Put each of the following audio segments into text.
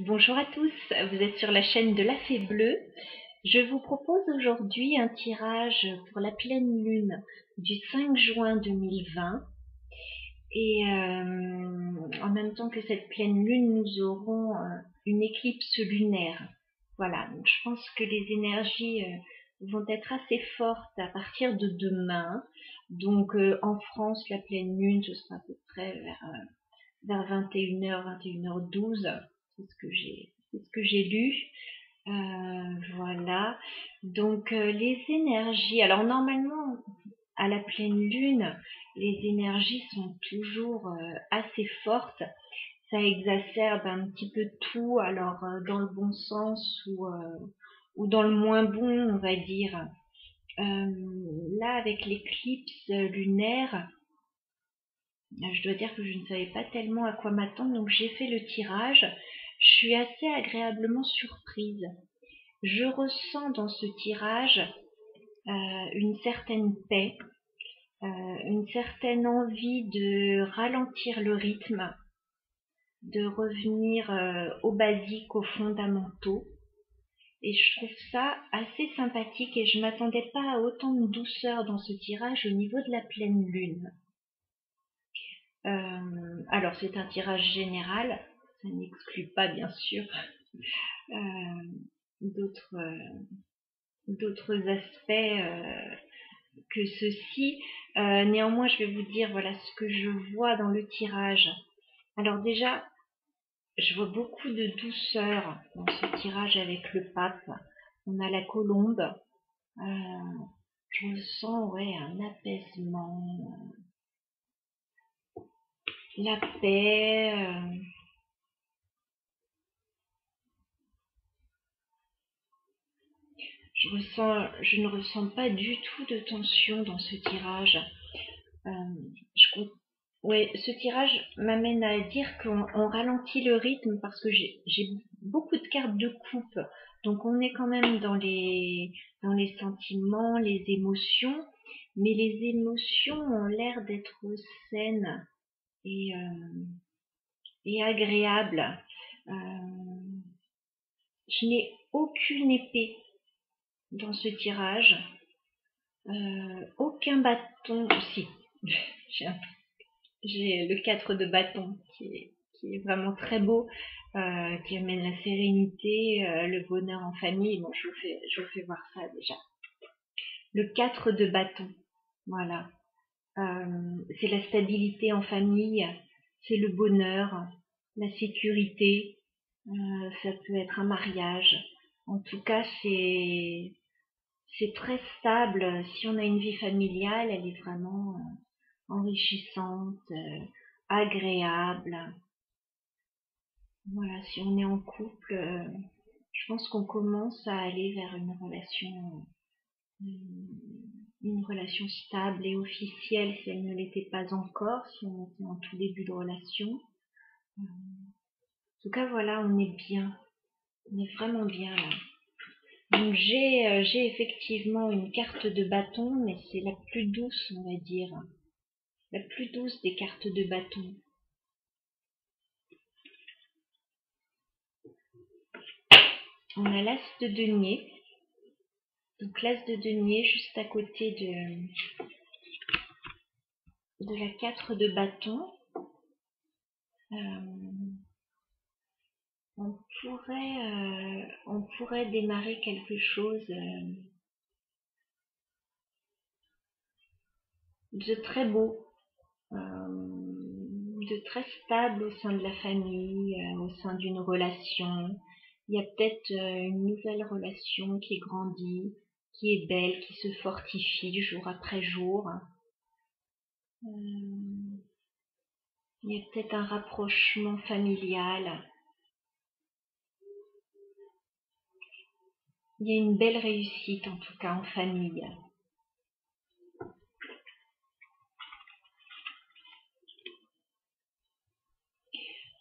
Bonjour à tous, vous êtes sur la chaîne de la Fée Bleue. Je vous propose aujourd'hui un tirage pour la pleine lune du 5 juin 2020. Et en même temps que cette pleine lune, nous aurons une éclipse lunaire. Voilà, donc je pense que les énergies vont être assez fortes à partir de demain. Donc en France, la pleine lune, ce sera à peu près vers 21h, 21h12. C'est ce que j'ai lu. Voilà. Donc les énergies. Alors normalement, à la pleine lune, les énergies sont toujours assez fortes. Ça exacerbe un petit peu tout, alors dans le bon sens ou dans le moins bon, on va dire. Là, avec l'éclipse lunaire, je dois dire que je ne savais pas tellement à quoi m'attendre, donc j'ai fait le tirage. Je suis assez agréablement surprise. Je ressens dans ce tirage une certaine paix, une certaine envie de ralentir le rythme, de revenir aux basiques, aux fondamentaux. Et je trouve ça assez sympathique et je m'attendais pas à autant de douceur dans ce tirage au niveau de la pleine lune. Alors c'est un tirage général, ça n'exclut pas bien sûr euh, d'autres aspects que ceci. Néanmoins, je vais vous dire voilà ce que je vois dans le tirage. Alors déjà, je vois beaucoup de douceur dans ce tirage avec le pape. On a la colombe. Je ressens un apaisement, la paix. Je ne ressens pas du tout de tension dans ce tirage. Ouais, ce tirage m'amène à dire qu'on ralentit le rythme parce que j'ai beaucoup de cartes de coupe. Donc on est quand même dans les sentiments, les émotions, mais les émotions ont l'air d'être saines et, euh, et agréables. Je n'ai aucune épée dans ce tirage, aucun bâton aussi. J'ai J'ai le 4 de bâton qui est vraiment très beau, qui amène la sérénité, le bonheur en famille. Bon, je vous fais voir ça déjà. Le 4 de bâton, voilà. C'est la stabilité en famille, c'est le bonheur, la sécurité. Ça peut être un mariage. En tout cas, c'est très stable. Si on a une vie familiale, elle est vraiment enrichissante, agréable. Voilà, si on est en couple, je pense qu'on commence à aller vers une relation stable et officielle si elle ne l'était pas encore, si on était en tout début de relation. En tout cas, voilà, on est bien. On est vraiment bien là. Donc j'ai effectivement une carte de bâton, mais c'est la plus douce, on va dire. La plus douce des cartes de bâton. On a l'as de denier. Donc l'as de denier juste à côté de la 4 de bâton. On pourrait démarrer quelque chose de très beau, de très stable au sein de la famille, au sein d'une relation. Il y a peut-être une nouvelle relation qui grandit, qui est belle, qui se fortifie jour après jour. Il y a peut-être un rapprochement familial. Il y a une belle réussite en tout cas en famille.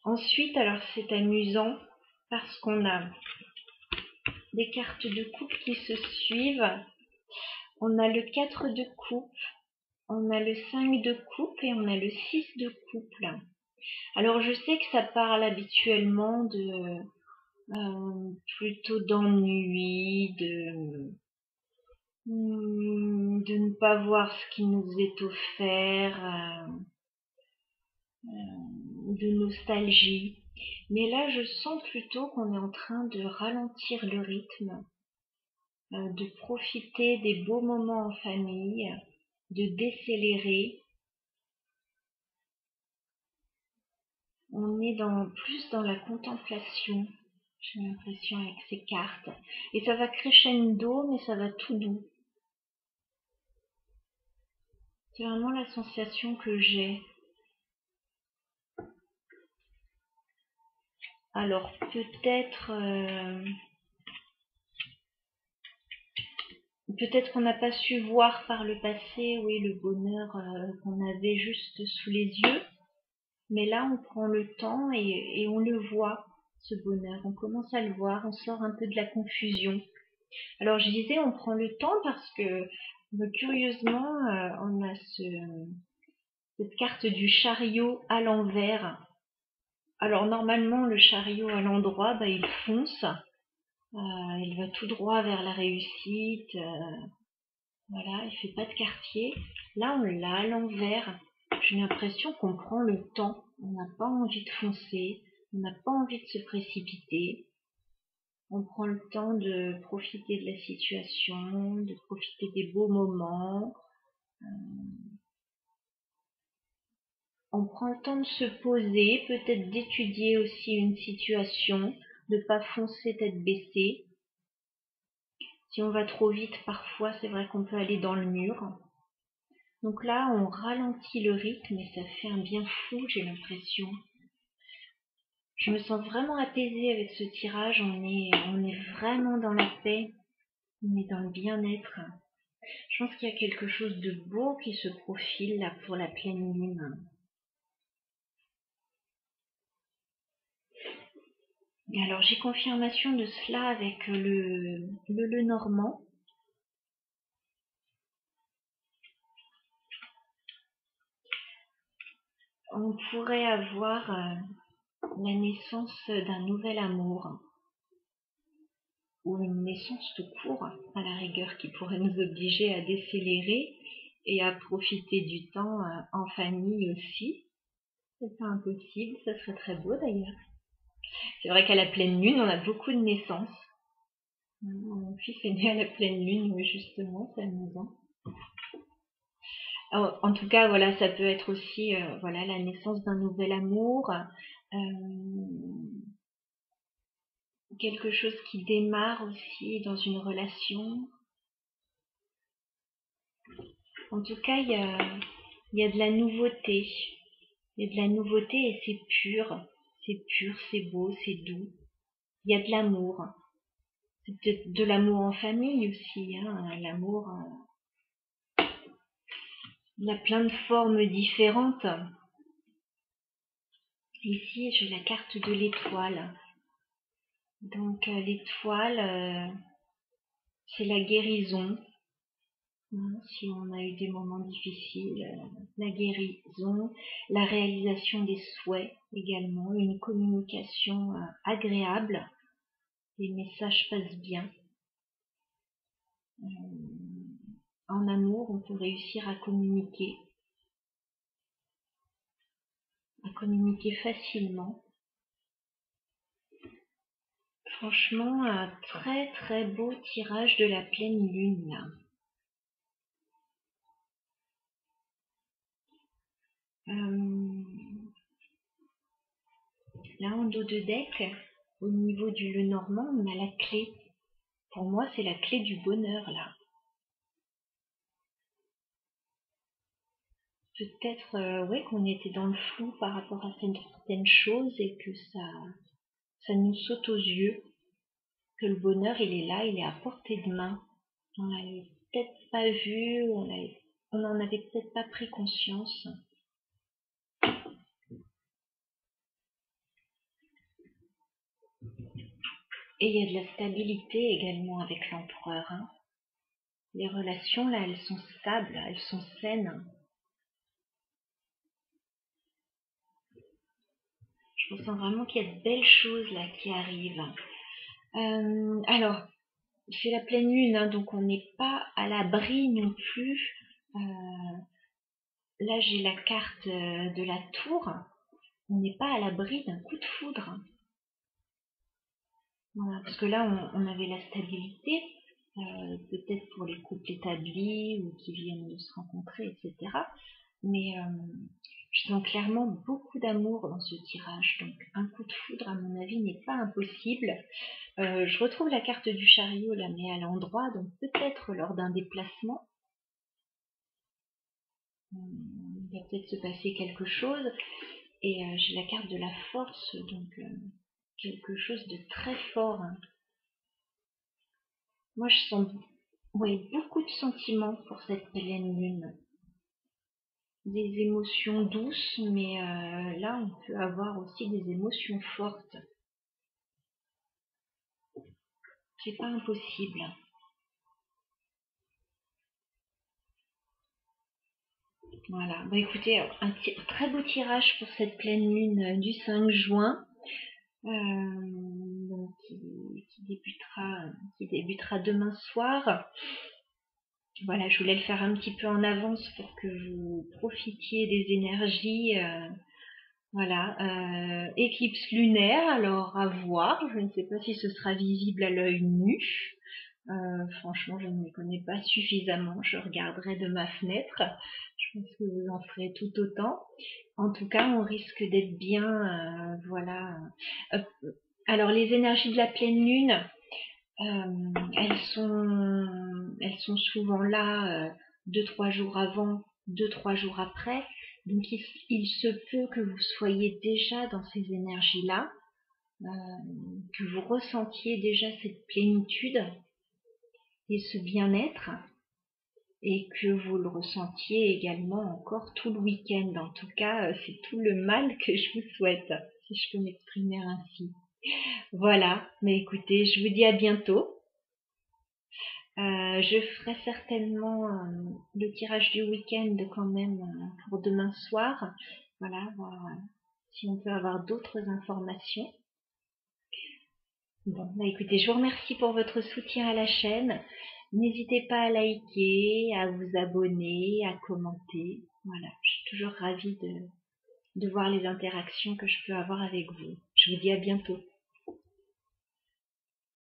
Ensuite, alors c'est amusant parce qu'on a des cartes de coupe qui se suivent. On a le 4 de coupe, on a le 5 de coupe et on a le 6 de coupe. Alors je sais que ça parle habituellement plutôt d'ennui, de ne pas voir ce qui nous est offert, de nostalgie. Mais là, je sens plutôt qu'on est en train de ralentir le rythme, de profiter des beaux moments en famille, de décélérer. On est plus dans la contemplation, j'ai l'impression, avec ces cartes. Et ça va crescendo, mais ça va tout doux. C'est vraiment la sensation que j'ai. Alors peut-être qu'on n'a pas su voir par le passé, oui, le bonheur qu'on avait juste sous les yeux. Mais là, on prend le temps et on le voit, ce bonheur. On commence à le voir, on sort un peu de la confusion. Alors je disais, on prend le temps parce que curieusement, on a cette carte du chariot à l'envers. Alors normalement, le chariot à l'endroit, il fonce, il va tout droit vers la réussite. Voilà, il fait pas de quartier. Là, on l'a à l'envers. J'ai l'impression qu'on prend le temps. On n'a pas envie de foncer. On n'a pas envie de se précipiter. On prend le temps de profiter de la situation, de profiter des beaux moments. On prend le temps de se poser, peut-être d'étudier aussi une situation, de pas foncer tête baissée. Si on va trop vite, parfois, c'est vrai qu'on peut aller dans le mur. Donc là, on ralentit le rythme et ça fait un bien fou, j'ai l'impression. Je me sens vraiment apaisée avec ce tirage. On est vraiment dans la paix. On est dans le bien-être. Je pense qu'il y a quelque chose de beau qui se profile là pour la pleine lune. Et alors j'ai confirmation de cela avec le Normand. On pourrait avoir la naissance d'un nouvel amour ou une naissance tout court, à la rigueur, qui pourrait nous obliger à décélérer et à profiter du temps en famille aussi. C'est pas impossible, ça serait très beau d'ailleurs. C'est vrai qu'à la pleine lune, on a beaucoup de naissances. Mon fils est né à la pleine lune, oui, justement, c'est amusant. Alors, en tout cas, voilà, ça peut être aussi voilà, la naissance d'un nouvel amour, quelque chose qui démarre aussi dans une relation. En tout cas, il y a de la nouveauté. Il y a de la nouveauté et c'est pur, c'est beau, c'est doux. Il y a de l'amour. C'est peut-être de l'amour en famille aussi, hein, l'amour. Il y a plein de formes différentes. Ici, j'ai la carte de l'étoile. Donc l'étoile, c'est la guérison. Si on a eu des moments difficiles, la guérison, la réalisation des souhaits également, une communication agréable, les messages passent bien. En amour, on peut réussir à communiquer facilement. Franchement, un très très beau tirage de la pleine lune là. Là, en dos de deck, au niveau du Lenormand, on a la clé. Pour moi, c'est la clé du bonheur, là. Peut-être, ouais, qu'on était dans le flou par rapport à certaines choses et que ça nous saute aux yeux. Que le bonheur, il est là, il est à portée de main. On l'avait peut-être pas vu, on n'en avait peut-être pas pris conscience. Et il y a de la stabilité également avec l'empereur. Hein. Les relations, là, elles sont stables, elles sont saines. Je ressens vraiment qu'il y a de belles choses là qui arrivent. Alors, c'est la pleine lune, hein, donc on n'est pas à l'abri non plus. Là, j'ai la carte de la tour. On n'est pas à l'abri d'un coup de foudre. Voilà, parce que là, on avait la stabilité, peut-être pour les couples établis ou qui viennent de se rencontrer, etc. Mais je sens clairement beaucoup d'amour dans ce tirage. Donc un coup de foudre, à mon avis, n'est pas impossible. Je retrouve la carte du chariot là, mais à l'endroit, donc peut-être lors d'un déplacement, il va peut-être se passer quelque chose. Et j'ai la carte de la force, donc quelque chose de très fort, hein. Moi, je sens ouais, beaucoup de sentiments pour cette pleine lune. Des émotions douces, mais là, on peut avoir aussi des émotions fortes. C'est pas impossible. Voilà. Bah écoutez, très beau tirage pour cette pleine lune du 5 juin, donc qui débutera demain soir. Voilà, je voulais le faire un petit peu en avance pour que vous profitiez des énergies. Voilà, éclipse lunaire, alors à voir. Je ne sais pas si ce sera visible à l'œil nu. Franchement, je ne m'y connais pas suffisamment. Je regarderai de ma fenêtre. Je pense que vous en ferez tout autant. En tout cas, on risque d'être bien. Voilà. Euh, alors, les énergies de la pleine lune, elles sont souvent là 2-3 jours avant, 2-3 jours après. Donc, il se peut que vous soyez déjà dans ces énergies-là, que vous ressentiez déjà cette plénitude et ce bien-être, et que vous le ressentiez également encore tout le week-end. En tout cas, c'est tout le mal que je vous souhaite, si je peux m'exprimer ainsi. Voilà, mais écoutez, je vous dis à bientôt. Je ferai certainement le tirage du week-end quand même pour demain soir. Voilà, voir si on peut avoir d'autres informations. Bon, bah écoutez, je vous remercie pour votre soutien à la chaîne. N'hésitez pas à liker, à vous abonner, à commenter. Voilà, je suis toujours ravie de voir les interactions que je peux avoir avec vous. Je vous dis à bientôt.